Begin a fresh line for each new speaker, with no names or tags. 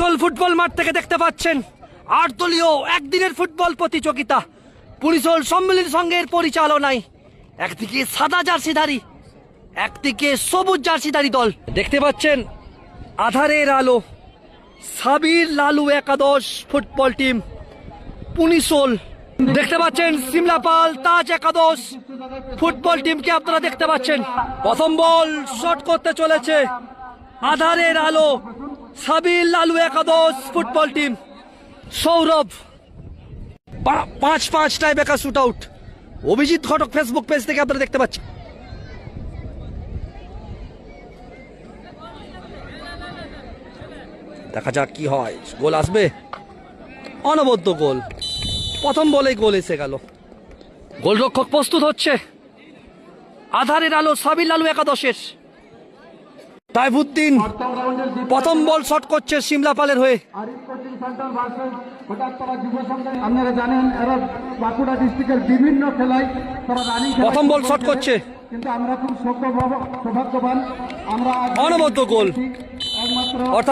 পুলিশল football মাঠ থেকে দেখতে পাচ্ছেন 8 দলীয় একদিনের ফুটবল প্রতিযোগিতা। পুলিশল সম্মিলিত সংঘের পরিচালনায় একদিকে সাদা জার্সিধারী, একদিকে সবুজ জার্সিধারী দল। দেখতে পাচ্ছেন আধারের আলো সাবির লালু একাদশ ফুটবল টিম পুলিশল। দেখতে পাচ্ছেন সিমলাপাল তাজ একাদশ ফুটবল টিমকে আপনারা দেখতে পাচ্ছেন। প্রথম বল শট করতে চলেছে আধারের আলো সাবির লালু একাদশ ফুটবল টিম। সৌরভ 5-5 টাই বেকার শুট আউট। অভিজিৎ ঘটক ফেসবুক পেজ থেকে আপনারা দেখতে পাচ্ছেন। দেখা যাক কি হয়, গোল আসবে। অনবদ্য গোল, প্রথম বলেই গোল এসে গেল। গোলরক্ষক প্রস্তুত হচ্ছে আধারের আলো সাবির লালু একাদশের। তাইফুদ্দিন প্রথম বল শট করছে সিমলাপালের হয়ে।
আপনারা জানেন এরা বাঁকুড়া ডিস্ট্রিক্টের বিভিন্ন খেলায় তারা রানিং
প্রথম বল শট করছে,
কিন্তু আমরা খুব সৌভাগ্যবান আমরা
অনবদ্য গোল
একমাত্র
অর্থাৎ